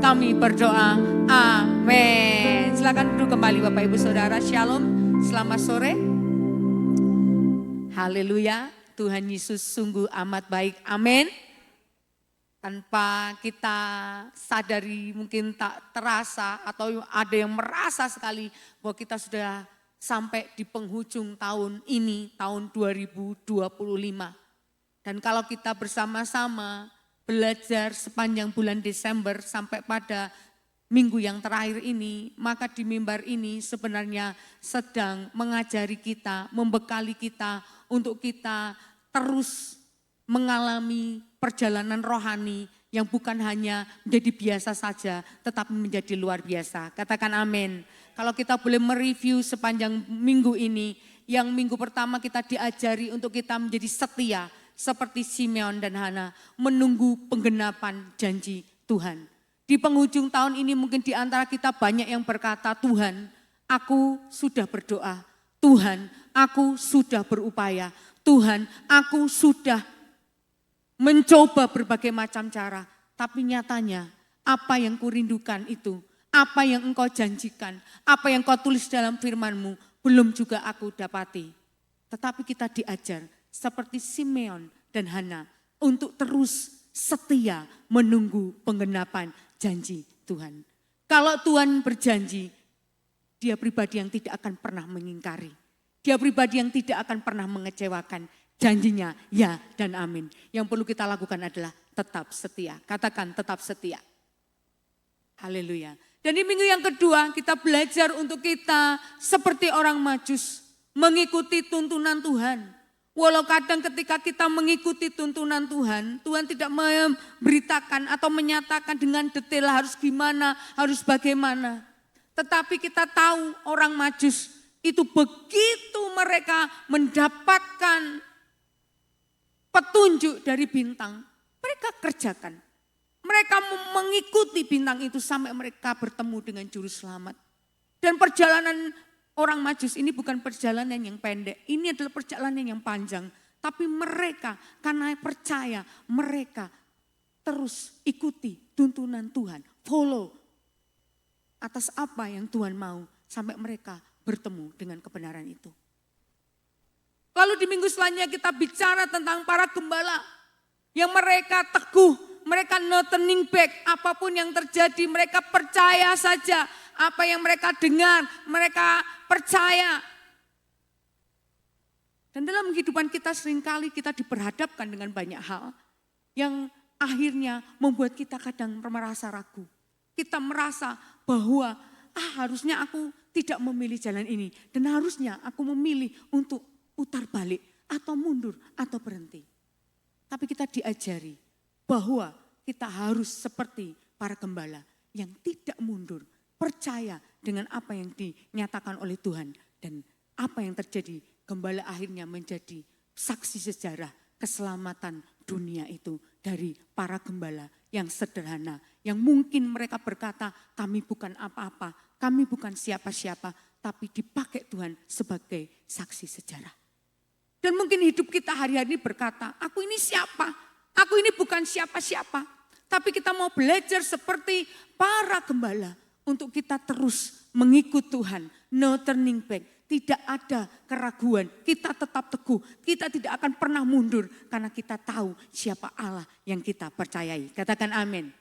kami berdoa. Amin. Silakan duduk kembali Bapak Ibu Saudara. Shalom. Selamat sore. Haleluya. Tuhan Yesus sungguh amat baik. Amin. Tanpa kita sadari, mungkin tak terasa atau ada yang merasa sekali bahwa kita sudah sampai di penghujung tahun ini, tahun 2025. Dan kalau kita bersama-sama belajar sepanjang bulan Desember sampai pada minggu yang terakhir ini, maka di mimbar ini sebenarnya sedang mengajari kita, membekali kita untuk kita terus mengalami perjalanan rohani yang bukan hanya menjadi biasa saja, tetapi menjadi luar biasa. Katakan amin. Kalau kita boleh mereview sepanjang minggu ini, yang minggu pertama kita diajari untuk kita menjadi setia, seperti Simeon dan Hana, menunggu penggenapan janji Tuhan. Di penghujung tahun ini mungkin di antara kita banyak yang berkata, Tuhan, aku sudah berdoa. Tuhan, aku sudah berupaya. Tuhan, aku sudah mencoba berbagai macam cara. Tapi nyatanya apa yang kurindukan itu, apa yang engkau janjikan, apa yang kau tulis dalam firman-Mu, belum juga aku dapati. Tetapi kita diajar seperti Simeon dan Hana untuk terus setia menunggu penggenapan janji Tuhan. Kalau Tuhan berjanji, dia pribadi yang tidak akan pernah mengingkari. Dia pribadi yang tidak akan pernah mengecewakan. Janjinya ya dan amin. Yang perlu kita lakukan adalah tetap setia. Katakan tetap setia. Haleluya. Dan di minggu yang kedua kita belajar untuk kita seperti orang Majus. Mengikuti tuntunan Tuhan. Walau kadang ketika kita mengikuti tuntunan Tuhan, Tuhan tidak memberitakan atau menyatakan dengan detail harus gimana, harus bagaimana. Tetapi kita tahu orang Majus itu begitu mereka mendapatkan petunjuk dari bintang, mereka kerjakan. Mereka mengikuti bintang itu sampai mereka bertemu dengan juru selamat. Dan perjalanan orang Majus ini bukan perjalanan yang pendek, ini adalah perjalanan yang panjang. Tapi mereka karena percaya, mereka terus ikuti tuntunan Tuhan. Follow atas apa yang Tuhan mau sampai mereka bertemu dengan kebenaran itu. Lalu di minggu selanjutnya kita bicara tentang para gembala yang mereka teguh. Mereka no turning back, apapun yang terjadi mereka percaya saja. Apa yang mereka dengar, mereka percaya. Dan dalam kehidupan kita seringkali kita diperhadapkan dengan banyak hal yang akhirnya membuat kita kadang merasa ragu. Kita merasa bahwa harusnya aku tidak memilih jalan ini. Dan harusnya aku memilih untuk putar balik atau mundur atau berhenti. Tapi kita diajari bahwa kita harus seperti para gembala yang tidak mundur, percaya dengan apa yang dinyatakan oleh Tuhan. Dan apa yang terjadi, gembala akhirnya menjadi saksi sejarah keselamatan dunia itu dari para gembala yang sederhana. Yang mungkin mereka berkata, kami bukan apa-apa, kami bukan siapa-siapa, tapi dipakai Tuhan sebagai saksi sejarah. Dan mungkin hidup kita hari-hari ini berkata, aku ini siapa? Aku ini bukan siapa-siapa, tapi kita mau belajar seperti para gembala untuk kita terus mengikut Tuhan. No turning back, tidak ada keraguan, kita tetap teguh, kita tidak akan pernah mundur karena kita tahu siapa Allah yang kita percayai. Katakan amin.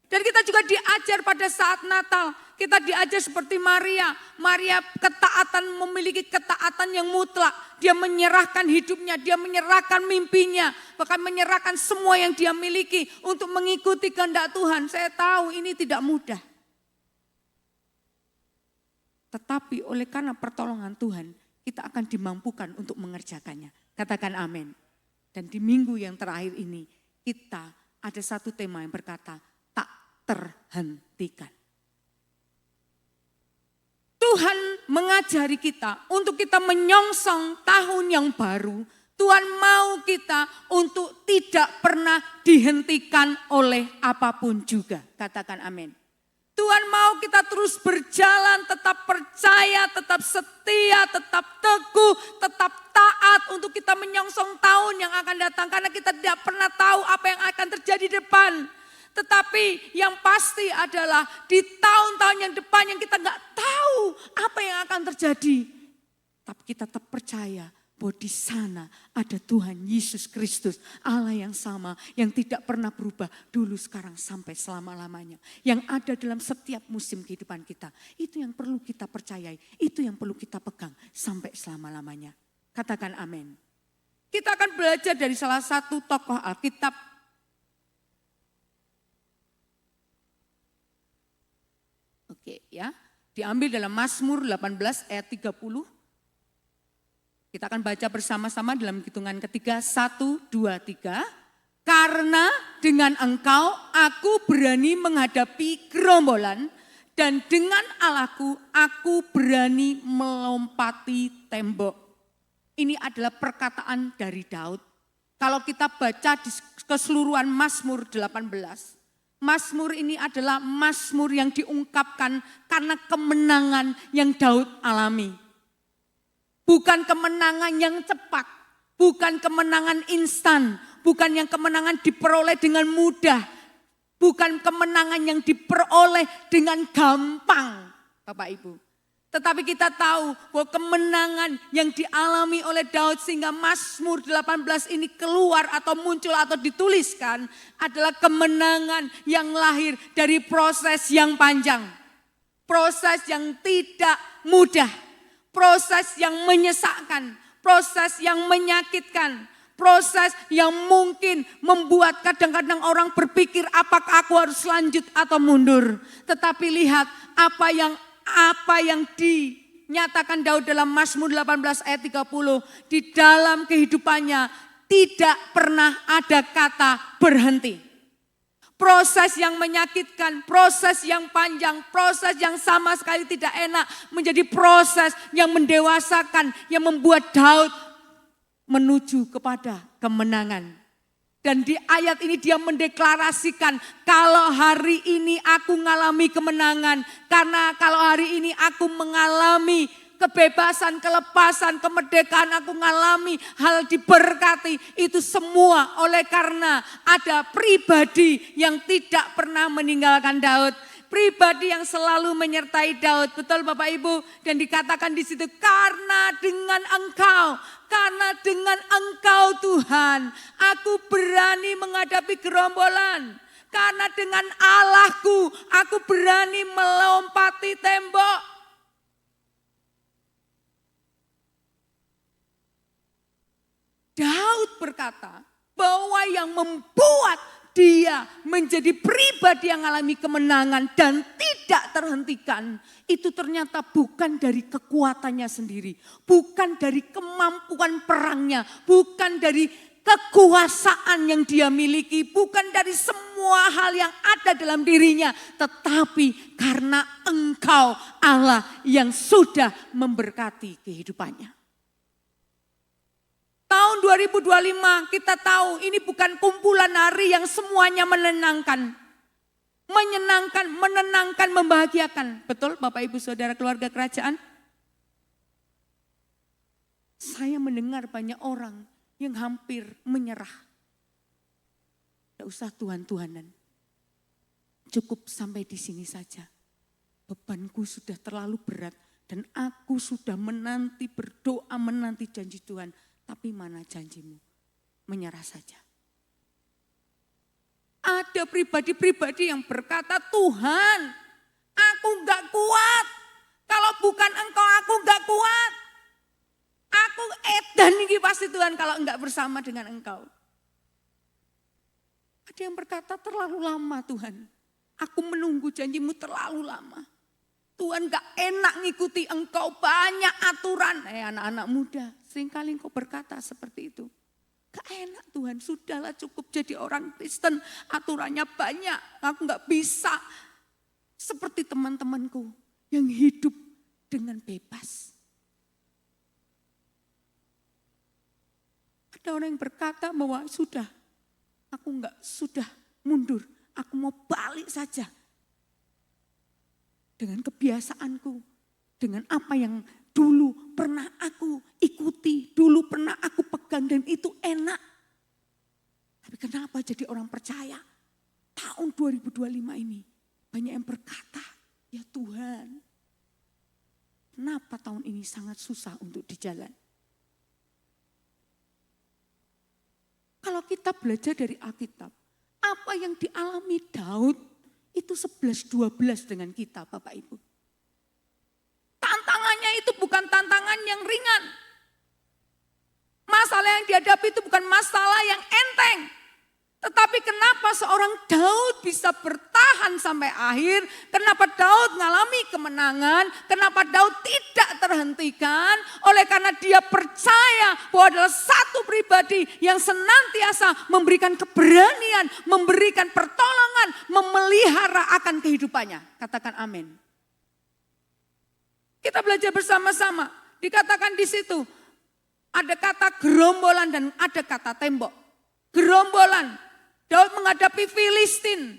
Dan kita juga diajar pada saat Natal, kita diajar seperti Maria. Maria memiliki ketaatan yang mutlak. Dia menyerahkan hidupnya, dia menyerahkan mimpinya, bahkan menyerahkan semua yang dia miliki untuk mengikuti kehendak Tuhan. Saya tahu ini tidak mudah. Tetapi oleh karena pertolongan Tuhan, kita akan dimampukan untuk mengerjakannya. Katakan amin. Dan di minggu yang terakhir ini, kita ada satu tema yang berkata, terhentikan. Tuhan mengajari kita untuk kita menyongsong tahun yang baru. Tuhan mau kita untuk tidak pernah dihentikan oleh apapun juga. Katakan amin. Tuhan mau kita terus berjalan, tetap percaya, tetap setia, tetap teguh, tetap taat untuk kita menyongsong tahun yang akan datang. Karena kita tidak pernah tahu apa yang akan terjadi di depan. Tetapi yang pasti adalah di tahun-tahun yang depan yang kita nggak tahu apa yang akan terjadi. Tapi kita tetap percaya bahwa di sana ada Tuhan Yesus Kristus, Allah yang sama, yang tidak pernah berubah dulu, sekarang, sampai selama-lamanya. Yang ada dalam setiap musim kehidupan kita. Itu yang perlu kita percayai, itu yang perlu kita pegang sampai selama-lamanya. Katakan amin. Kita akan belajar dari salah satu tokoh Alkitab. Oke ya, diambil dalam Mazmur 18 ayat 30. Kita akan baca bersama-sama dalam hitungan ketiga, 1, 2, 3. Karena dengan Engkau aku berani menghadapi gerombolan, dan dengan Allahku aku berani melompati tembok. Ini adalah perkataan dari Daud. Kalau kita baca di keseluruhan Mazmur 18. Mazmur ini adalah Mazmur yang diungkapkan karena kemenangan yang Daud alami. Bukan kemenangan yang cepat, bukan kemenangan instan, bukan yang kemenangan diperoleh dengan mudah, bukan kemenangan yang diperoleh dengan gampang, Bapak Ibu. Tetapi kita tahu bahwa kemenangan yang dialami oleh Daud sehingga Mazmur 18 ini keluar atau muncul atau dituliskan adalah kemenangan yang lahir dari proses yang panjang. Proses yang tidak mudah. Proses yang menyesakkan, proses yang menyakitkan, proses yang mungkin membuat kadang-kadang orang berpikir apakah aku harus lanjut atau mundur. Tetapi lihat apa yang dinyatakan Daud dalam Mazmur 18 ayat 30. Di dalam kehidupannya tidak pernah ada kata berhenti. Proses yang menyakitkan, proses yang panjang, proses yang sama sekali tidak enak menjadi proses yang mendewasakan, yang membuat Daud menuju kepada kemenangan. Dan di ayat ini dia mendeklarasikan, kalau hari ini aku mengalami kemenangan, karena kalau hari ini aku mengalami kebebasan, kelepasan, kemerdekaan, aku mengalami hal diberkati. Itu semua oleh karena ada pribadi yang tidak pernah meninggalkan Daud. Pribadi yang selalu menyertai Daud. Betul Bapak Ibu? Dan dikatakan di situ, karena dengan Engkau Tuhan, aku berani menghadapi gerombolan. Karena dengan Allahku, aku berani melompati tembok. Daud berkata bahwa yang membuat dia menjadi pribadi yang alami kemenangan dan tidak terhentikan, itu ternyata bukan dari kekuatannya sendiri, bukan dari kemampuan perangnya, bukan dari kekuasaan yang dia miliki, bukan dari semua hal yang ada dalam dirinya, tetapi karena Engkau Allah yang sudah memberkati kehidupannya. Tahun 2025 kita tahu ini bukan kumpulan hari yang semuanya menenangkan. Menyenangkan, menenangkan, membahagiakan. Betul Bapak Ibu Saudara keluarga kerajaan? Saya mendengar banyak orang yang hampir menyerah. Tidak usah Tuhan-Tuhanan. Cukup sampai di sini saja. Bebanku sudah terlalu berat dan aku sudah menanti berdoa, menanti janji Tuhan. Tapi mana janjimu? Menyerah saja. Ada pribadi-pribadi yang berkata, Tuhan, aku gak kuat. Kalau bukan Engkau, aku gak kuat. Aku edan ini pasti Tuhan kalau enggak bersama dengan Engkau. Ada yang berkata, terlalu lama Tuhan. Aku menunggu janjimu terlalu lama. Tuhan gak enak ngikuti Engkau, banyak aturan. Anak-anak muda, seringkali Engkau berkata seperti itu. Gak enak Tuhan, sudahlah cukup jadi orang Kristen, aturannya banyak. Aku gak bisa seperti teman-temanku yang hidup dengan bebas. Ada orang yang berkata bahwa sudah mundur, aku mau balik saja. Dengan kebiasaanku, dengan apa yang dulu pernah aku ikuti, dulu pernah aku pegang dan itu enak. Tapi kenapa jadi orang percaya? tahun 2025 ini banyak yang berkata, ya Tuhan, kenapa tahun ini sangat susah untuk dijalan? Kalau kita belajar dari Alkitab, apa yang dialami Daud itu 11-12 dengan kita Bapak Ibu. Tantangannya itu bukan tantangan yang ringan. Masalah yang dihadapi itu bukan masalah yang enteng. Tetapi kenapa seorang Daud bisa bertahan sampai akhir? Kenapa Daud mengalami kemenangan? Kenapa Daud tidak terhentikan? Oleh karena dia percaya bahwa adalah satu pribadi yang senantiasa memberikan keberanian, memberikan pertolongan, memelihara akan kehidupannya. Katakan amin. Kita belajar bersama-sama. Dikatakan di situ ada kata gerombolan dan ada kata tembok. Gerombolan. Daud menghadapi Filistin.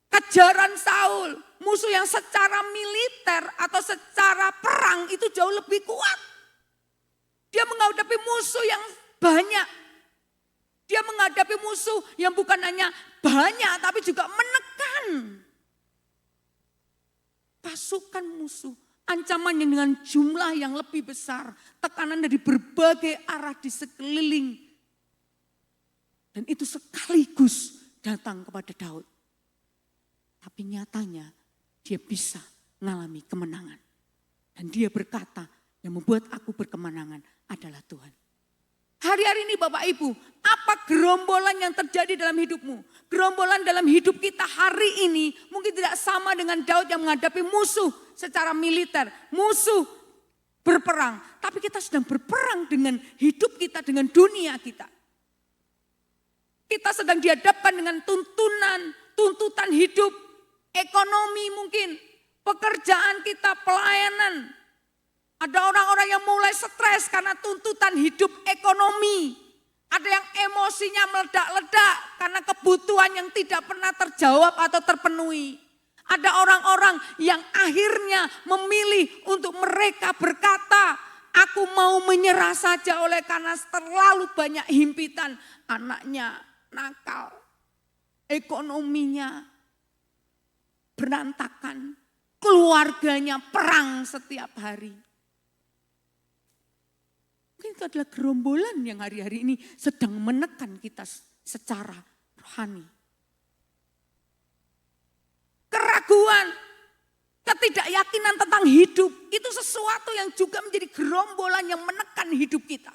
Kejaran Saul. Musuh yang secara militer atau secara perang itu jauh lebih kuat. Dia menghadapi musuh yang banyak. Dia menghadapi musuh yang bukan hanya banyak tapi juga menekan. Pasukan musuh. Ancamannya dengan jumlah yang lebih besar. Tekanan dari berbagai arah di sekeliling. Dan itu sekaligus datang kepada Daud. Tapi nyatanya dia bisa mengalami kemenangan. Dan dia berkata, yang membuat aku berkemenangan adalah Tuhan. Hari-hari ini Bapak Ibu, apa gerombolan yang terjadi dalam hidupmu? Gerombolan dalam hidup kita hari ini mungkin tidak sama dengan Daud yang menghadapi musuh secara militer. Musuh berperang. Tapi kita sedang berperang dengan hidup kita, dengan dunia kita. Kita sedang dihadapkan dengan tuntutan hidup, ekonomi mungkin, pekerjaan kita, pelayanan. Ada orang-orang yang mulai stres karena tuntutan hidup ekonomi. Ada yang emosinya meledak-ledak karena kebutuhan yang tidak pernah terjawab atau terpenuhi. Ada orang-orang yang akhirnya memilih untuk mereka berkata, aku mau menyerah saja oleh karena terlalu banyak himpitan. Anaknya nakal, ekonominya berantakan, keluarganya perang setiap hari. Mungkin itu adalah gerombolan yang hari-hari ini sedang menekan kita secara rohani. Keraguan, ketidakyakinan tentang hidup, itu sesuatu yang juga menjadi gerombolan yang menekan hidup kita.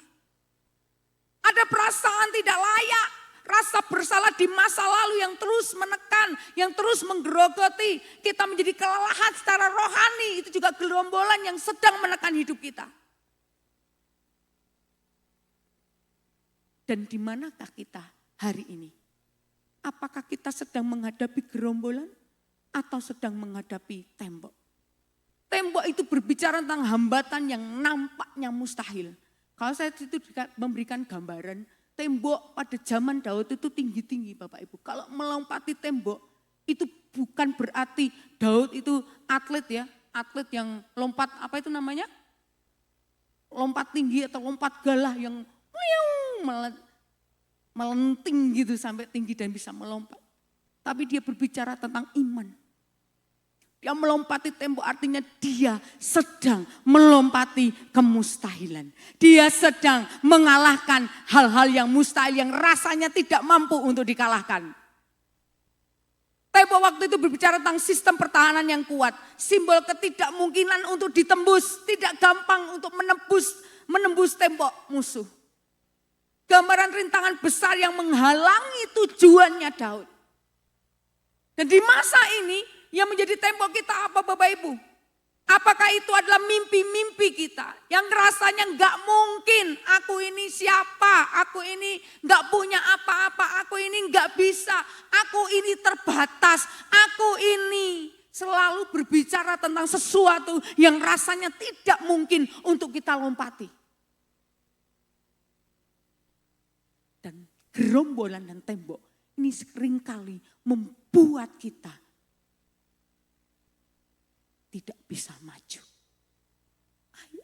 Ada perasaan tidak layak. Rasa bersalah di masa lalu yang terus menekan, yang terus menggerogoti. Kita menjadi kelelahan secara rohani. Itu juga gerombolan yang sedang menekan hidup kita. Dan di manakah kita hari ini? Apakah kita sedang menghadapi gerombolan atau sedang menghadapi tembok? Tembok itu berbicara tentang hambatan yang nampaknya mustahil. Kalau saya itu memberikan gambaran, tembok pada zaman Daud itu tinggi-tinggi Bapak Ibu. Kalau melompati tembok itu bukan berarti Daud itu atlet ya. Atlet yang lompat apa itu namanya? Lompat tinggi atau lompat galah yang melenting gitu sampai tinggi dan bisa melompat. Tapi dia berbicara tentang iman. Dia melompati tembok artinya dia sedang melompati kemustahilan. Dia sedang mengalahkan hal-hal yang mustahil yang rasanya tidak mampu untuk dikalahkan. Tembok waktu itu berbicara tentang sistem pertahanan yang kuat. Simbol ketidakmungkinan untuk ditembus. Tidak gampang untuk menembus tembok musuh. Gambaran rintangan besar yang menghalangi tujuannya Daud. Dan di masa ini yang menjadi tembok kita apa Bapak Ibu? Apakah itu adalah mimpi-mimpi kita yang rasanya enggak mungkin, aku ini siapa, aku ini enggak punya apa-apa, aku ini enggak bisa, aku ini terbatas, aku ini selalu berbicara tentang sesuatu yang rasanya tidak mungkin untuk kita lompati. Dan gerombolan dan tembok ini seringkali membuat kita tidak bisa maju.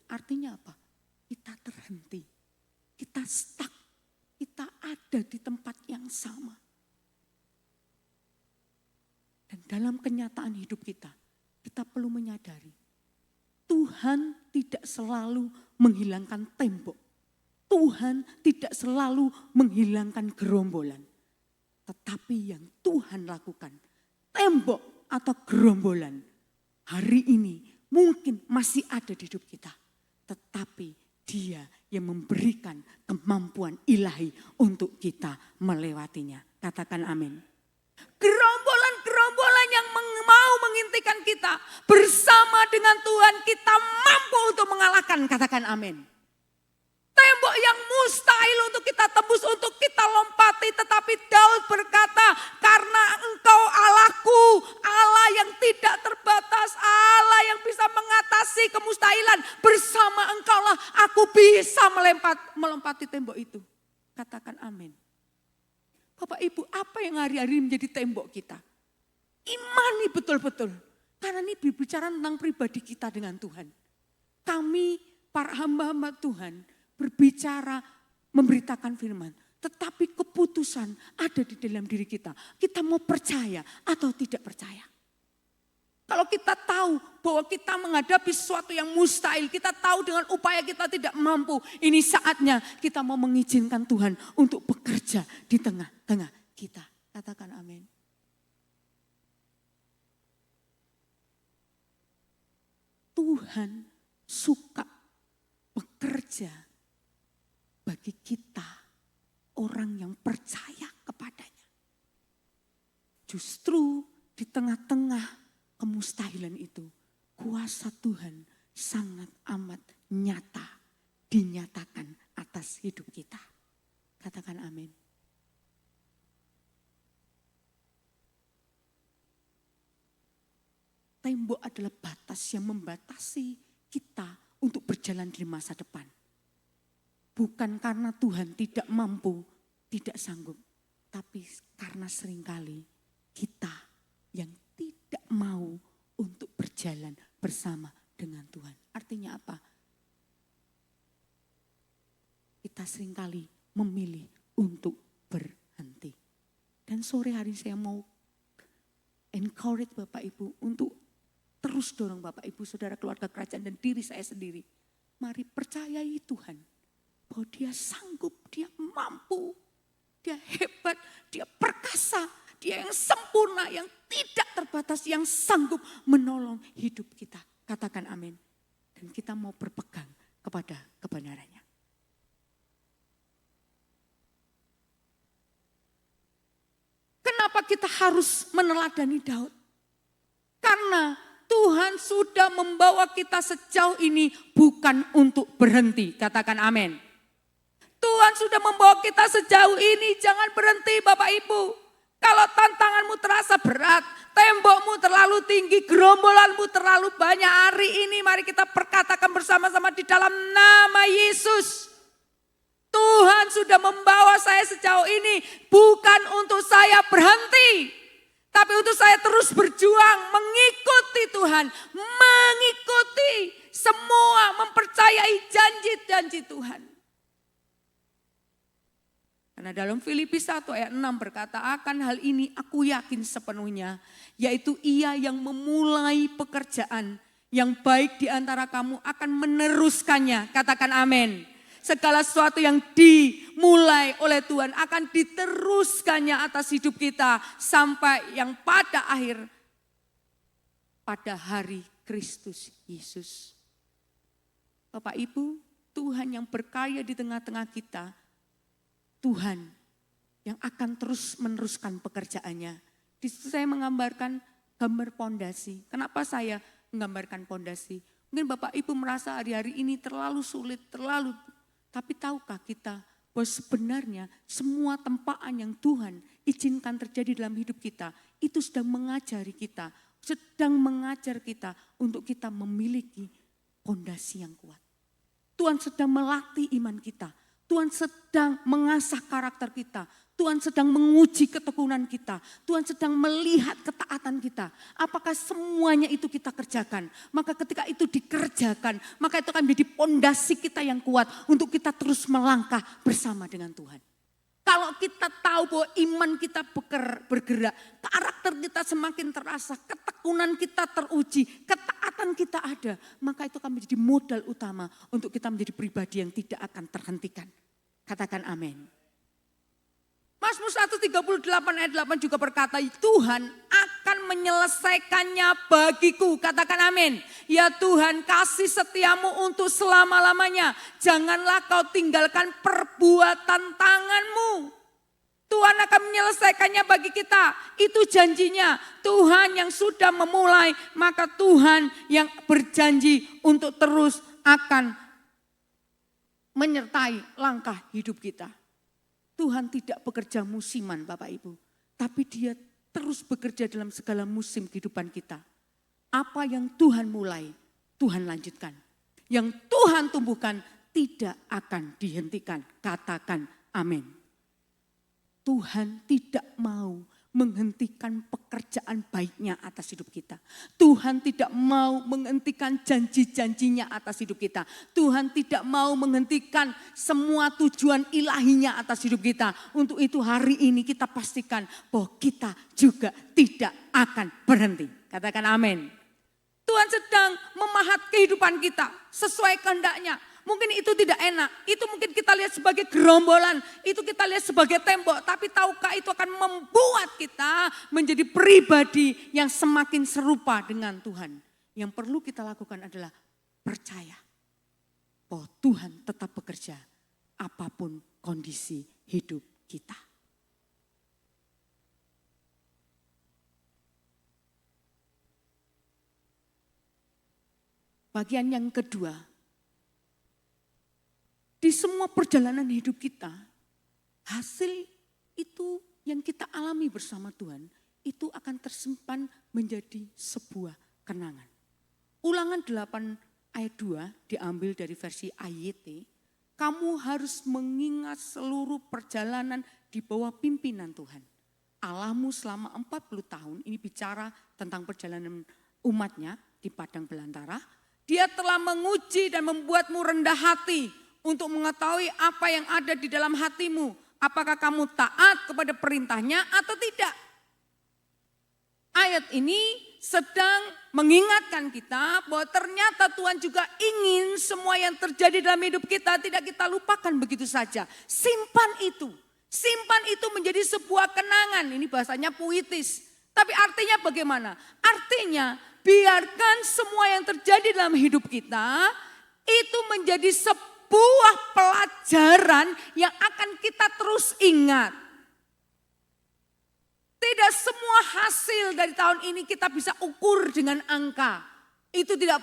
Artinya apa? Kita terhenti, kita stuck, kita ada di tempat yang sama. Dan dalam kenyataan hidup kita perlu menyadari Tuhan tidak selalu menghilangkan tembok. Tuhan tidak selalu menghilangkan gerombolan. Tetapi yang Tuhan lakukan, tembok atau gerombolan hari ini mungkin masih ada di hidup kita. Tetapi Dia yang memberikan kemampuan ilahi untuk kita melewatinya. Katakan amin. Gerombolan-gerombolan yang mau mengintikan kita bersama dengan Tuhan, kita mampu untuk mengalahkan. Katakan amin. Tembok yang mustahil untuk kita tembus, untuk kita lompati. Tetapi Daud berkata, karena Engkau Allahku, Allah yang tidak terbatas, Allah yang bisa mengatasi kemustahilan. Bersama Engkaulah aku bisa melompati tembok itu. Katakan amin. Bapak Ibu, apa yang hari-hari menjadi tembok kita? Imani betul-betul. Karena ini berbicara tentang pribadi kita dengan Tuhan. Kami para hamba-hamba Tuhan berbicara, memberitakan firman. Tetapi keputusan ada di dalam diri kita. Kita mau percaya atau tidak percaya. Kalau kita tahu bahwa kita menghadapi sesuatu yang mustahil, kita tahu dengan upaya kita tidak mampu. Ini saatnya kita mau mengizinkan Tuhan untuk bekerja di tengah-tengah kita. Katakan amin. Tuhan suka bekerja bagi kita, orang yang percaya kepadanya. Justru di tengah-tengah kemustahilan itu, kuasa Tuhan sangat amat nyata dinyatakan atas hidup kita. Katakan amin. Tembok adalah batas yang membatasi kita untuk berjalan di masa depan. Bukan karena Tuhan tidak mampu, tidak sanggup. Tapi karena seringkali kita yang tidak mau untuk berjalan bersama dengan Tuhan. Artinya apa? Kita seringkali memilih untuk berhenti. Dan sore hari saya mau encourage Bapak Ibu untuk terus dorong Bapak Ibu, saudara, keluarga kerajaan dan diri saya sendiri. Mari percayai Tuhan. Bahwa Dia sanggup, Dia mampu, Dia hebat, Dia perkasa, Dia yang sempurna, yang tidak terbatas, yang sanggup menolong hidup kita. Katakan amin. Dan kita mau berpegang kepada kebenarannya. Kenapa kita harus meneladani Daud? Karena Tuhan sudah membawa kita sejauh ini bukan untuk berhenti. Katakan amin. Tuhan sudah membawa kita sejauh ini, jangan berhenti Bapak Ibu. Kalau tantanganmu terasa berat, tembokmu terlalu tinggi, gerombolanmu terlalu banyak hari ini, mari kita perkatakan bersama-sama di dalam nama Yesus. Tuhan sudah membawa saya sejauh ini bukan untuk saya berhenti. Tapi untuk saya terus berjuang mengikuti Tuhan, mengikuti semua, mempercayai janji-janji Tuhan. Karena dalam Filipi 1 ayat 6 berkata, akan hal ini aku yakin sepenuhnya, yaitu Ia yang memulai pekerjaan yang baik di antara kamu akan meneruskannya. Katakan amin. Segala sesuatu yang dimulai oleh Tuhan akan diteruskannya atas hidup kita sampai yang pada akhir, pada hari Kristus Yesus. Bapak Ibu, Tuhan yang berkarya di tengah-tengah kita, Tuhan yang akan terus meneruskan pekerjaannya. Di situ saya menggambarkan gambar pondasi. Kenapa saya menggambarkan pondasi? Mungkin Bapak Ibu merasa hari-hari ini terlalu sulit, tapi tahukah kita bahwa sebenarnya semua tempaan yang Tuhan izinkan terjadi dalam hidup kita, itu sedang mengajari kita, sedang mengajar kita untuk kita memiliki pondasi yang kuat. Tuhan sedang melatih iman kita. Tuhan sedang mengasah karakter kita. Tuhan sedang menguji ketekunan kita. Tuhan sedang melihat ketaatan kita. Apakah semuanya itu kita kerjakan? Maka ketika itu dikerjakan, maka itu akan menjadi pondasi kita yang kuat untuk kita terus melangkah bersama dengan Tuhan. Kalau kita tahu bahwa iman kita bergerak, karakter kita semakin terasa, ketekunan kita teruji, ketaatan kita ada, maka itu akan menjadi modal utama untuk kita menjadi pribadi yang tidak akan terhentikan. Katakan amin. Mazmur 138 ayat 8 juga berkata, Tuhan akan menyelesaikannya bagiku. Katakan amin. Ya Tuhan, kasih setiamu untuk selama-lamanya. Janganlah kau tinggalkan perbuatan tanganmu. Tuhan akan menyelesaikannya bagi kita. Itu janjinya. Tuhan yang sudah memulai, maka Tuhan yang berjanji untuk terus akan menyertai langkah hidup kita. Tuhan tidak bekerja musiman Bapak Ibu. Tapi dia terus bekerja dalam segala musim kehidupan kita. Apa yang Tuhan mulai, Tuhan lanjutkan. Yang Tuhan tumbuhkan tidak akan dihentikan. Katakan amin. Tuhan tidak mau menghentikan pekerjaan baiknya atas hidup kita. Tuhan tidak mau menghentikan janji-janjinya atas hidup kita. Tuhan tidak mau menghentikan semua tujuan ilahinya atas hidup kita. Untuk itu hari ini kita pastikan bahwa kita juga tidak akan berhenti. Katakan amin. Tuhan sedang memahat kehidupan kita sesuai kehendaknya. Mungkin itu tidak enak, itu mungkin kita lihat sebagai gerombolan, itu kita lihat sebagai tembok. Tapi tahukah itu akan membuat kita menjadi pribadi yang semakin serupa dengan Tuhan. Yang perlu kita lakukan adalah percaya bahwa Tuhan tetap bekerja apapun kondisi hidup kita. Bagian yang kedua. Di semua perjalanan hidup kita, hasil itu yang kita alami bersama Tuhan, itu akan tersimpan menjadi sebuah kenangan. Ulangan 8 ayat 2 diambil dari versi AYT, kamu harus mengingat seluruh perjalanan di bawah pimpinan Tuhan. Allahmu selama 40 tahun, ini bicara tentang perjalanan umatnya di padang belantara. Dia telah menguji dan membuatmu rendah hati, untuk mengetahui apa yang ada di dalam hatimu. Apakah kamu taat kepada perintahnya atau tidak. Ayat ini sedang mengingatkan kita bahwa ternyata Tuhan juga ingin semua yang terjadi dalam hidup kita tidak kita lupakan begitu saja. Simpan itu. Simpan itu menjadi sebuah kenangan. Ini bahasanya puitis. Tapi artinya bagaimana? Artinya biarkan semua yang terjadi dalam hidup kita itu menjadi sebuah pelajaran yang akan kita terus ingat. Tidak semua hasil dari tahun ini kita bisa ukur dengan angka. Itu tidak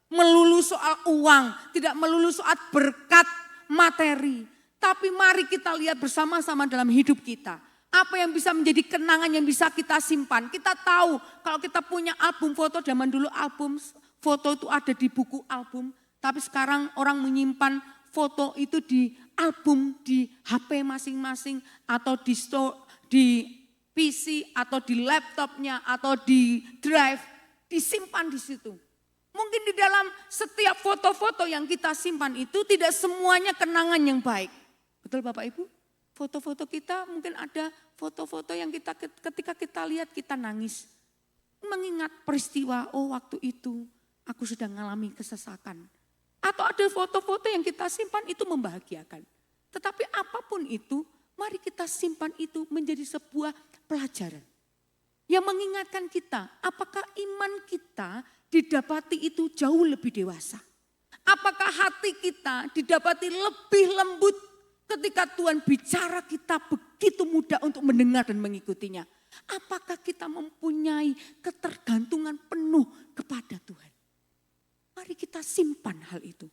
melulu soal uang, tidak melulu soal berkat materi. Tapi mari kita lihat bersama-sama dalam hidup kita. Apa yang bisa menjadi kenangan yang bisa kita simpan. Kita tahu kalau kita punya album foto, zaman dulu album foto itu ada di buku album. Tapi sekarang orang menyimpan foto itu di album, di HP masing-masing atau di PC atau di laptopnya atau di drive, disimpan di situ. Mungkin di dalam setiap foto-foto yang kita simpan itu tidak semuanya kenangan yang baik. Betul Bapak Ibu? Foto-foto kita mungkin ada foto-foto yang kita ketika kita lihat kita nangis. Mengingat peristiwa, oh waktu itu aku sudah mengalami kesesakan. Atau ada foto-foto yang kita simpan itu membahagiakan. Tetapi apapun itu, mari kita simpan itu menjadi sebuah pelajaran. Yang mengingatkan kita, apakah iman kita didapati itu jauh lebih dewasa. Apakah hati kita didapati lebih lembut ketika Tuhan bicara kita begitu mudah untuk mendengar dan mengikutinya. Apakah kita mempunyai ketergantungan penuh kepada Tuhan. Mari kita simpan hal itu.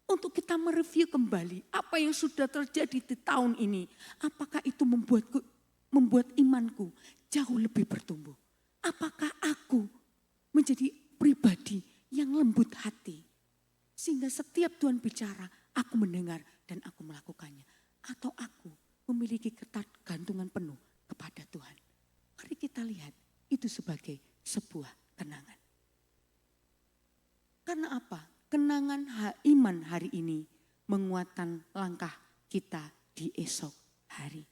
Untuk kita mereview kembali apa yang sudah terjadi di tahun ini. Apakah itu membuat imanku jauh lebih bertumbuh. Apakah aku menjadi pribadi yang lembut hati. Sehingga setiap Tuhan bicara, aku mendengar dan aku melakukannya. Atau aku memiliki ketergantungan penuh kepada Tuhan. Mari kita lihat itu sebagai sebuah kenangan. Karena apa? Kenangan iman hari ini menguatkan langkah kita di esok hari.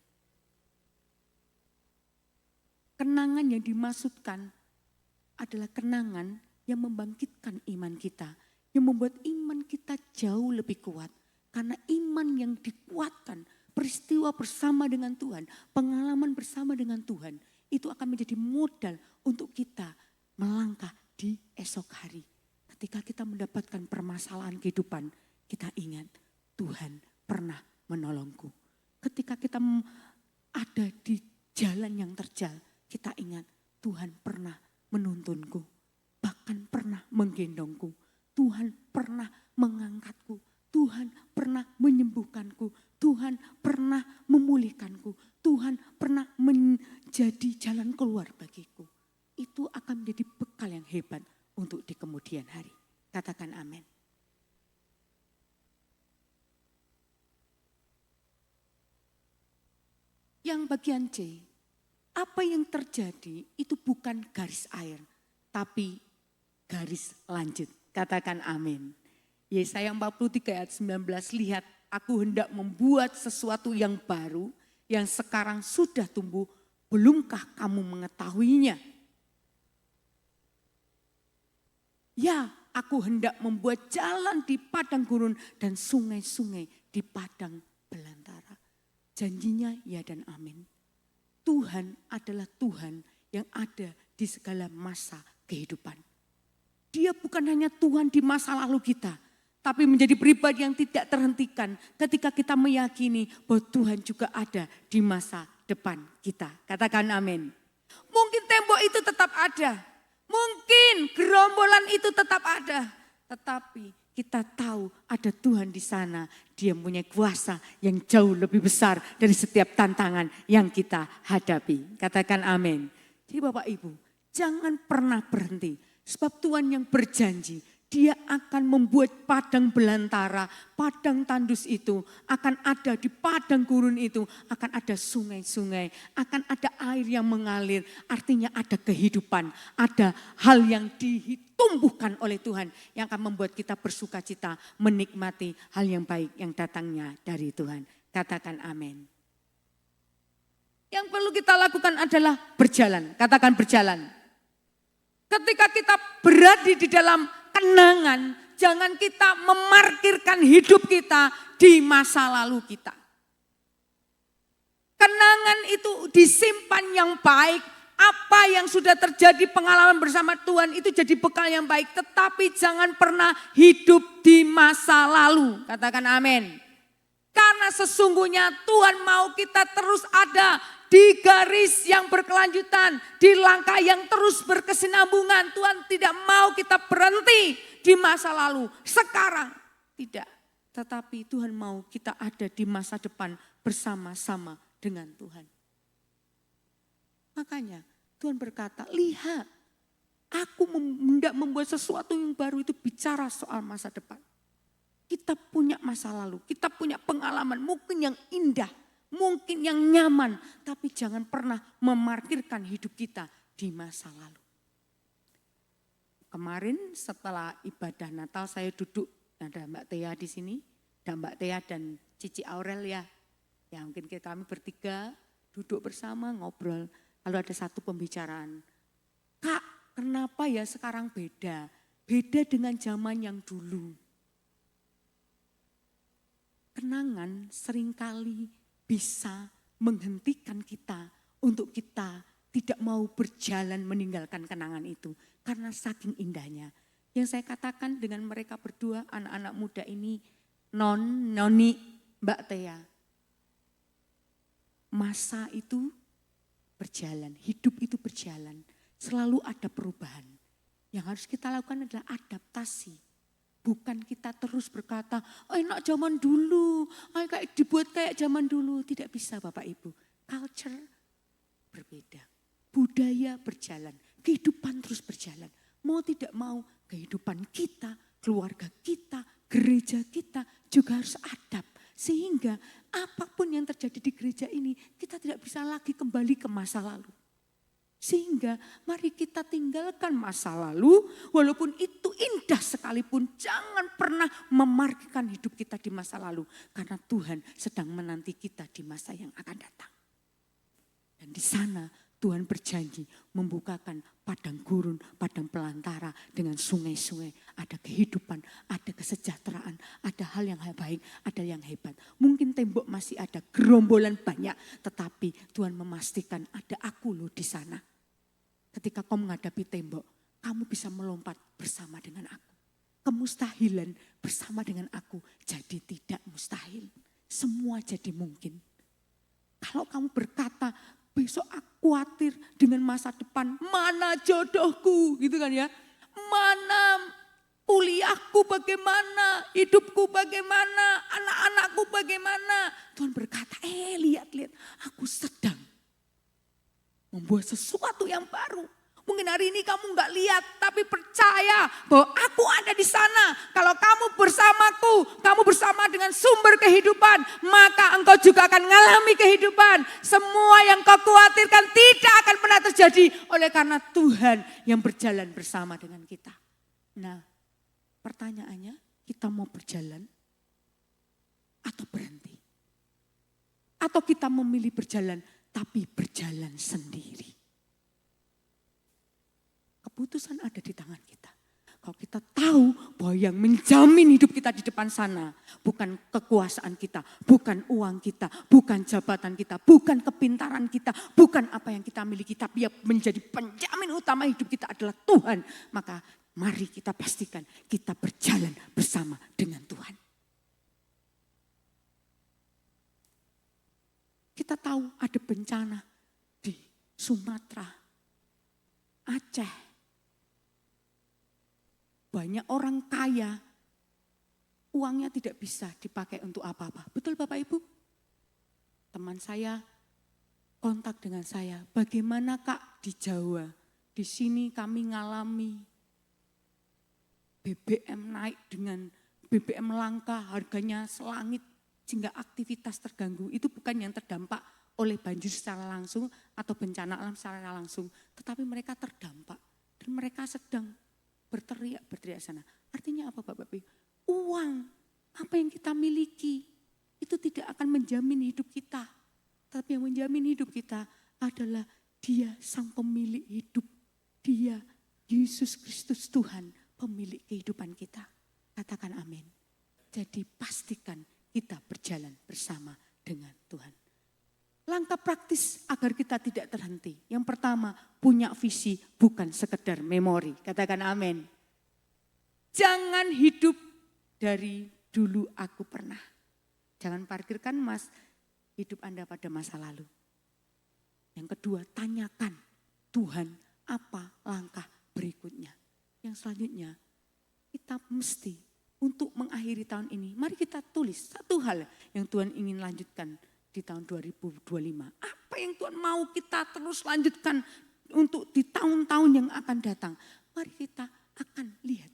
Kenangan yang dimaksudkan adalah kenangan yang membangkitkan iman kita, yang membuat iman kita jauh lebih kuat. Karena iman yang dikuatkan, peristiwa bersama dengan Tuhan, pengalaman bersama dengan Tuhan, itu akan menjadi modal untuk kita melangkah di esok hari. Ketika kita mendapatkan permasalahan kehidupan, kita ingat Tuhan pernah menolongku. Ketika kita ada di jalan yang terjal, kita ingat Tuhan pernah menuntunku, bahkan pernah menggendongku. Tuhan pernah mengangkatku, Tuhan pernah menyembuhkanku, Tuhan pernah memulihkanku, Tuhan pernah menjadi jalan keluar bagiku. Itu akan menjadi bekal yang hebat untuk di kemudian hari. Katakan amin. Yang bagian C, apa yang terjadi itu bukan garis air, tapi garis lanjut. Katakan amin. Yesaya 43 ayat 19, lihat aku hendak membuat sesuatu yang baru, yang sekarang sudah tumbuh, belumkah kamu mengetahuinya? Ya, aku hendak membuat jalan di padang gurun dan sungai-sungai di padang belantara. Janjinya ya dan amin. Tuhan adalah Tuhan yang ada di segala masa kehidupan. Dia bukan hanya Tuhan di masa lalu kita, tapi menjadi pribadi yang tidak terhentikan ketika kita meyakini bahwa Tuhan juga ada di masa depan kita. Katakan amin. Mungkin tembok itu tetap ada, mungkin gerombolan itu tetap ada, tetapi kita tahu ada Tuhan di sana. Dia punya kuasa yang jauh lebih besar dari setiap tantangan yang kita hadapi. Katakan amin. Jadi Bapak Ibu, jangan pernah berhenti. Sebab Tuhan yang berjanji, Dia akan membuat padang belantara, padang tandus itu akan ada di padang gurun itu, akan ada sungai-sungai, akan ada air yang mengalir. Artinya ada kehidupan, ada hal yang ditumbuhkan oleh Tuhan yang akan membuat kita bersuka cita, menikmati hal yang baik yang datangnya dari Tuhan. Katakan amin. Yang perlu kita lakukan adalah berjalan, katakan berjalan. Ketika kita berada di dalam kenangan, jangan kita memarkirkan hidup kita di masa lalu kita. Kenangan itu disimpan yang baik, apa yang sudah terjadi pengalaman bersama Tuhan itu jadi bekal yang baik. Tetapi jangan pernah hidup di masa lalu, katakan amin. Karena sesungguhnya Tuhan mau kita terus ada di garis yang berkelanjutan, di langkah yang terus berkesinambungan. Tuhan tidak mau kita berhenti di masa lalu, sekarang tidak. Tetapi Tuhan mau kita ada di masa depan bersama-sama dengan Tuhan. Makanya Tuhan berkata, lihat aku hendak membuat sesuatu yang baru, itu bicara soal masa depan. Kita punya masa lalu, kita punya pengalaman mungkin yang indah, mungkin yang nyaman, tapi jangan pernah memarkirkan hidup kita di masa lalu. Kemarin setelah ibadah Natal saya duduk, ada Mbak Tia di sini, dan Mbak Tia dan Cici Aurel ya. Ya mungkin kami bertiga duduk bersama ngobrol, lalu ada satu pembicaraan. Kak, kenapa ya sekarang beda? Beda dengan zaman yang dulu. Kenangan seringkali bisa menghentikan kita untuk kita tidak mau berjalan meninggalkan kenangan itu. Karena saking indahnya. Yang saya katakan dengan mereka berdua, anak-anak muda ini, Noni, Mbak Tia. Masa itu berjalan, hidup itu berjalan. Selalu ada perubahan. Yang harus kita lakukan adalah adaptasi. Bukan kita terus berkata, enak zaman dulu, kayak dibuat kayak zaman dulu. Tidak bisa Bapak Ibu. Culture berbeda. Budaya berjalan. Kehidupan terus berjalan. Mau tidak mau kehidupan kita, keluarga kita, gereja kita juga harus adapt. Sehingga apapun yang terjadi di gereja ini, kita tidak bisa lagi kembali ke masa lalu. Sehingga mari kita tinggalkan masa lalu, walaupun itu indah sekalipun, jangan pernah memarkirkan hidup kita di masa lalu. Karena Tuhan sedang menanti kita di masa yang akan datang. Dan di sana Tuhan berjanji membukakan padang gurun, padang pelantara dengan sungai-sungai. Ada kehidupan, ada kesejahteraan, ada hal yang baik, ada yang hebat. Mungkin tembok masih ada gerombolan banyak, tetapi Tuhan memastikan ada aku loh di sana. Ketika kau menghadapi tembok, kamu bisa melompat bersama dengan aku. Kemustahilan bersama dengan aku jadi tidak mustahil. Semua jadi mungkin. Kalau kamu berkata, besok aku khawatir dengan masa depan, mana jodohku gitu kan ya. Mana kuliahku bagaimana, hidupku bagaimana, anak-anakku bagaimana. Tuhan berkata, lihat-lihat aku sedang membuat sesuatu yang baru. Mungkin hari ini kamu nggak lihat, tapi percaya bahwa aku ada di sana. Kalau kamu bersamaku, kamu bersama dengan sumber kehidupan, maka engkau juga akan mengalami kehidupan. Semua yang kau khawatirkan tidak akan pernah terjadi oleh karena Tuhan yang berjalan bersama dengan kita. Nah, pertanyaannya, kita mau berjalan atau berhenti? Atau kita memilih berjalan tapi berjalan sendiri? Keputusan ada di tangan kita. Kalau kita tahu bahwa yang menjamin hidup kita di depan sana bukan kekuasaan kita, bukan uang kita, bukan jabatan kita, bukan kepintaran kita, bukan apa yang kita miliki, tapi yang menjadi penjamin utama hidup kita adalah Tuhan. Maka mari kita pastikan kita berjalan bersama dengan Tuhan. Kita tahu ada bencana di Sumatera, Aceh. Banyak orang kaya, uangnya tidak bisa dipakai untuk apa-apa. Betul Bapak Ibu? Teman saya kontak dengan saya, bagaimana Kak di Jawa? Di sini kami ngalami BBM naik dengan BBM langka, harganya selangit sehingga aktivitas terganggu. Itu bukan yang terdampak oleh banjir secara langsung atau bencana alam secara langsung. Tetapi mereka terdampak dan mereka sedang berteriak sana. Artinya apa Bapak Ibu? Uang, apa yang kita miliki, itu tidak akan menjamin hidup kita. Tapi yang menjamin hidup kita adalah Dia sang pemilik hidup. Dia, Yesus Kristus Tuhan, pemilik kehidupan kita. Katakan amin. Jadi pastikan kita berjalan bersama dengan Tuhan. Langkah praktis agar kita tidak terhenti. Yang pertama, punya visi bukan sekedar memori. Katakan amin. Jangan hidup dari dulu aku pernah. Jangan parkirkan hidup Anda pada masa lalu. Yang kedua, tanyakan Tuhan apa langkah berikutnya. Yang selanjutnya, kita mesti untuk mengakhiri tahun ini, mari kita tulis satu hal yang Tuhan ingin lanjutkan di tahun 2025. Apa yang Tuhan mau kita terus lanjutkan untuk di tahun-tahun yang akan datang. Mari kita akan lihat.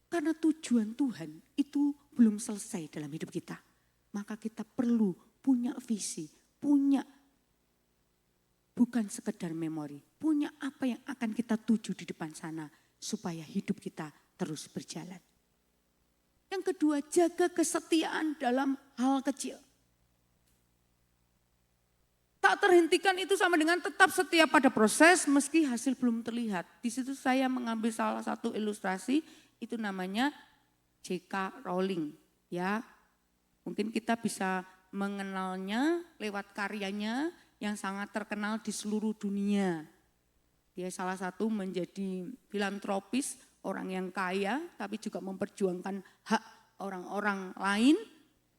Karena tujuan Tuhan itu belum selesai dalam hidup kita. Maka kita perlu punya visi, punya bukan sekedar memori. Punya apa yang akan kita tuju di depan sana supaya hidup kita terus berjalan. Yang kedua, jaga kesetiaan dalam hal kecil. Tak terhentikan itu sama dengan tetap setia pada proses meski hasil belum terlihat. Di situ saya mengambil salah satu ilustrasi, itu namanya J.K. Rowling. Ya, mungkin kita bisa mengenalnya lewat karyanya yang sangat terkenal di seluruh dunia. Dia salah satu menjadi filantropis, orang yang kaya tapi juga memperjuangkan hak orang-orang lain.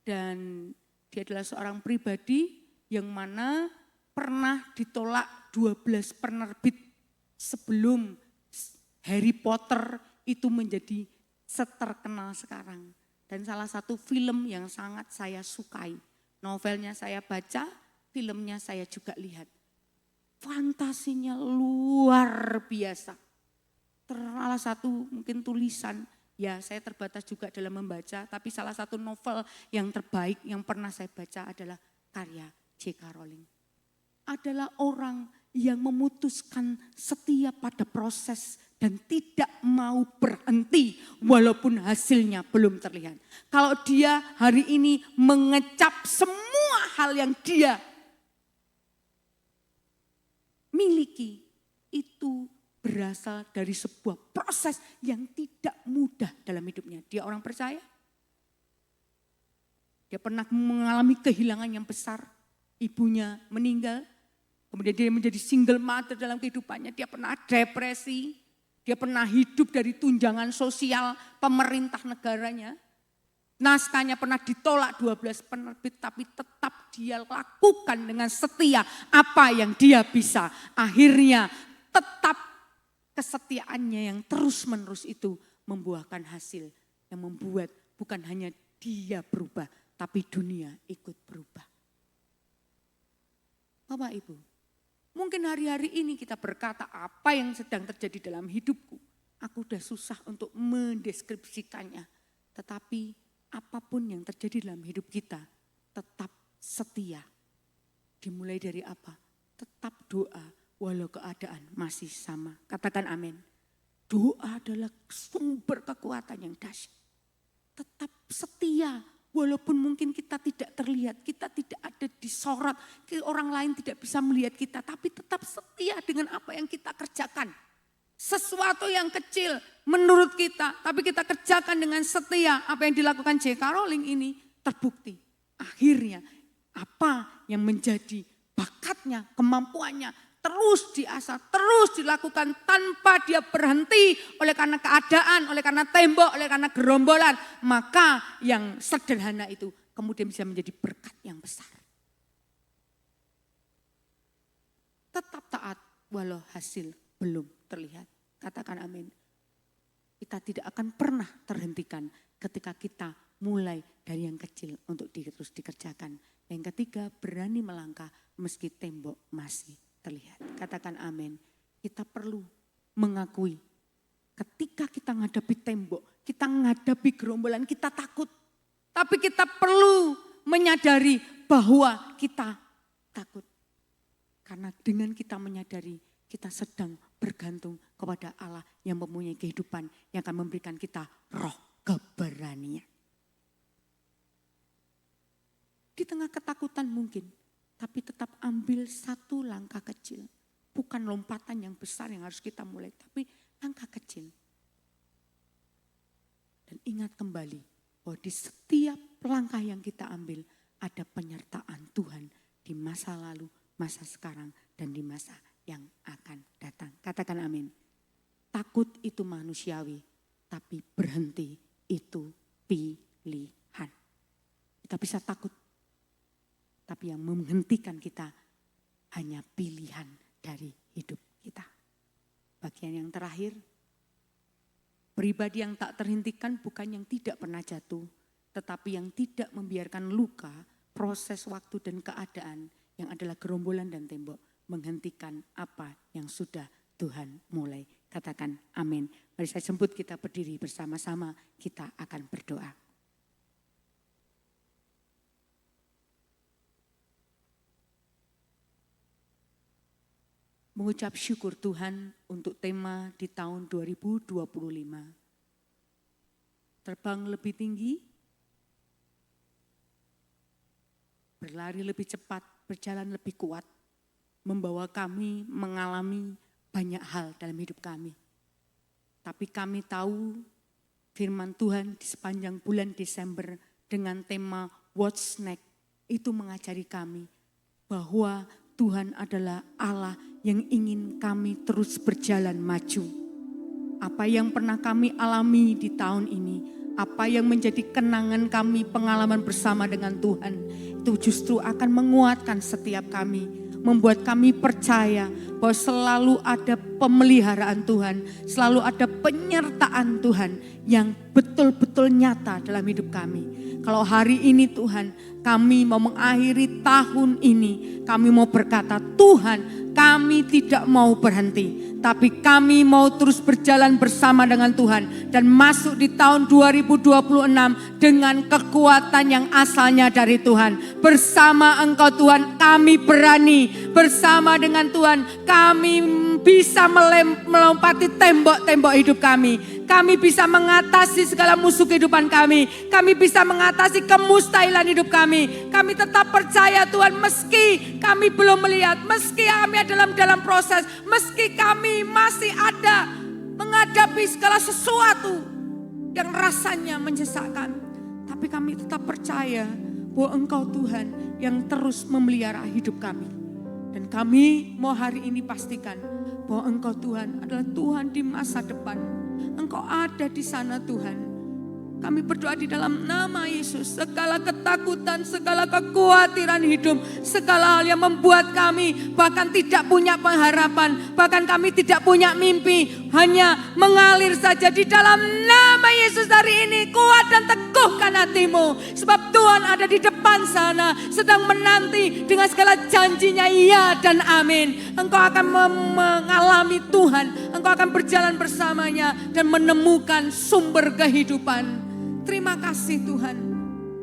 Dan dia adalah seorang pribadi yang mana pernah ditolak 12 penerbit sebelum Harry Potter itu menjadi seterkenal sekarang. Dan salah satu film yang sangat saya sukai. Novelnya saya baca, filmnya saya juga lihat. Fantasinya luar biasa. Salah satu mungkin tulisan, ya saya terbatas juga dalam membaca, tapi salah satu novel yang terbaik yang pernah saya baca adalah karya J.K. Rowling. Adalah orang yang memutuskan setia pada proses dan tidak mau berhenti walaupun hasilnya belum terlihat. Kalau dia hari ini mengecap semua hal yang dia miliki, itu berasal dari sebuah proses yang tidak mudah dalam hidupnya. Dia orang percaya. Dia pernah mengalami kehilangan yang besar. Ibunya meninggal. Kemudian dia menjadi single mother dalam kehidupannya. Dia pernah depresi. Dia pernah hidup dari tunjangan sosial pemerintah negaranya. Naskahnya pernah ditolak 12 penerbit, tapi tetap dia lakukan dengan setia apa yang dia bisa. Akhirnya tetap kesetiaannya yang terus menerus itu membuahkan hasil. Yang membuat bukan hanya dia berubah, tapi dunia ikut berubah. Bapak Ibu, mungkin hari-hari ini kita berkata apa yang sedang terjadi dalam hidupku. Aku udah susah untuk mendeskripsikannya. Tetapi apapun yang terjadi dalam hidup kita, tetap setia. Dimulai dari apa? Tetap doa walau keadaan masih sama. Katakan amin. Doa adalah sumber kekuatan yang dahsyat. Tetap setia. Walaupun mungkin kita tidak terlihat, kita tidak ada disorot, orang lain tidak bisa melihat kita, tapi tetap setia dengan apa yang kita kerjakan. Sesuatu yang kecil menurut kita, tapi kita kerjakan dengan setia. Apa yang dilakukan J.K. Rowling ini terbukti. Akhirnya apa yang menjadi bakatnya, kemampuannya, terus diasah, terus dilakukan tanpa dia berhenti oleh karena keadaan, oleh karena tembok, oleh karena gerombolan. Maka yang sederhana itu kemudian bisa menjadi berkat yang besar. Tetap taat walau hasil belum terlihat. Katakan amin. Kita tidak akan pernah terhentikan ketika kita mulai dari yang kecil untuk terus dikerjakan. Yang ketiga, berani melangkah meski tembok masih terlihat. Katakan amin. Kita perlu mengakui ketika kita menghadapi tembok, kita menghadapi gerombolan, kita takut. Tapi kita perlu menyadari bahwa kita takut. Karena dengan kita menyadari kita sedang bergantung kepada Allah yang mempunyai kehidupan yang akan memberikan kita roh keberanian. Di tengah ketakutan mungkin, tapi tetap ambil satu langkah kecil. Bukan lompatan yang besar yang harus kita mulai, tapi langkah kecil. Dan ingat kembali bahwa di setiap langkah yang kita ambil ada penyertaan Tuhan di masa lalu, masa sekarang, dan di masa yang akan datang. Katakan amin. Takut itu manusiawi, tapi berhenti itu pilihan. Kita bisa takut, tapi yang menghentikan kita hanya pilihan dari hidup kita. Bagian yang terakhir, pribadi yang tak terhentikan bukan yang tidak pernah jatuh, tetapi yang tidak membiarkan luka, proses waktu dan keadaan yang adalah gerombolan dan tembok menghentikan apa yang sudah Tuhan mulai. Katakan amin. Mari saya jemput kita berdiri bersama-sama, kita akan berdoa. Mengucap syukur Tuhan untuk tema di tahun 2025. Terbang lebih tinggi, berlari lebih cepat, berjalan lebih kuat, membawa kami mengalami banyak hal dalam hidup kami. Tapi kami tahu firman Tuhan di sepanjang bulan Desember dengan tema What's Next itu mengajari kami bahwa Tuhan adalah Allah yang ingin kami terus berjalan maju. Apa yang pernah kami alami di tahun ini, apa yang menjadi kenangan kami, pengalaman bersama dengan Tuhan, itu justru akan menguatkan setiap kami, membuat kami percaya bahwa selalu ada pemeliharaan Tuhan, selalu ada penyertaan Tuhan yang betul-betul nyata dalam hidup kami. Kalau hari ini Tuhan, kami mau mengakhiri tahun ini, kami mau berkata, Tuhan kami tidak mau berhenti, tapi kami mau terus berjalan bersama dengan Tuhan dan masuk di tahun 2026 dengan kekuatan yang asalnya dari Tuhan. Bersama Engkau Tuhan kami berani, bersama dengan Tuhan kami bisa melompati tembok-tembok hidup kami. Kami bisa mengatasi segala musuh kehidupan kami. Kami bisa mengatasi kemustahilan hidup kami. Kami tetap percaya Tuhan, meski kami belum melihat, meski kami dalam proses, meski kami masih ada menghadapi segala sesuatu yang rasanya menyesakkan. Tapi kami tetap percaya bahwa Engkau Tuhan yang terus memelihara hidup kami. Dan kami mau hari ini pastikan bahwa Engkau Tuhan adalah Tuhan di masa depan. Engkau ada di sana Tuhan. Kami berdoa di dalam nama Yesus. Segala ketakutan, segala kekhawatiran hidup, segala hal yang membuat kami bahkan tidak punya pengharapan, bahkan kami tidak punya mimpi, hanya mengalir saja di dalam nama Yesus hari ini. Kuat dan teguhkan hatimu, sebab Tuhan ada di depan sana, sedang menanti dengan segala janjinya ya dan amin. Engkau akan mengalami Tuhan, engkau akan berjalan bersamanya dan menemukan sumber kehidupan. Terima kasih Tuhan.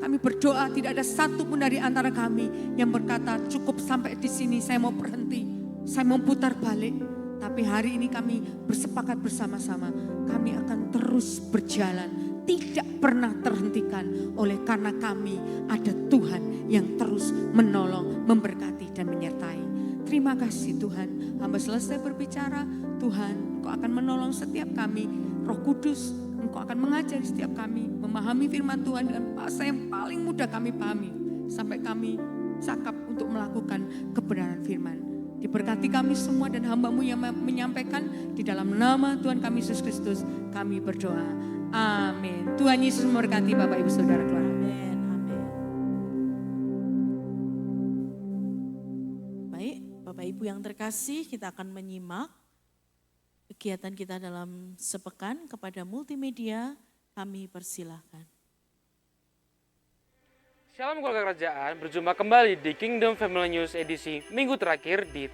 Kami berdoa tidak ada satu pun dari antara kami yang berkata cukup sampai di sini, saya mau berhenti, saya mau putar balik. Tapi hari ini kami bersepakat bersama-sama, kami akan terus berjalan, tidak pernah terhentikan oleh karena kami ada Tuhan yang terus menolong, memberkati dan menyertai. Terima kasih Tuhan, hamba selesai berbicara, Tuhan Engkau akan menolong setiap kami, Roh Kudus Engkau akan mengajari setiap kami memahami firman Tuhan dengan bahasa yang paling mudah kami pahami. Sampai kami cakap untuk melakukan kebenaran firman. Diberkati kami semua dan hamba-Mu yang menyampaikan di dalam nama Tuhan kami Yesus Kristus kami berdoa. Amin. Tuhan Yesus memberkati Bapak Ibu Saudara keluarga. Amin, amin. Baik, Bapak Ibu yang terkasih, kita akan menyimak kegiatan kita dalam sepekan. Kepada multimedia, kami persilahkan. Shalom keluarga kerajaan, berjumpa kembali di Kingdom Family News edisi minggu terakhir di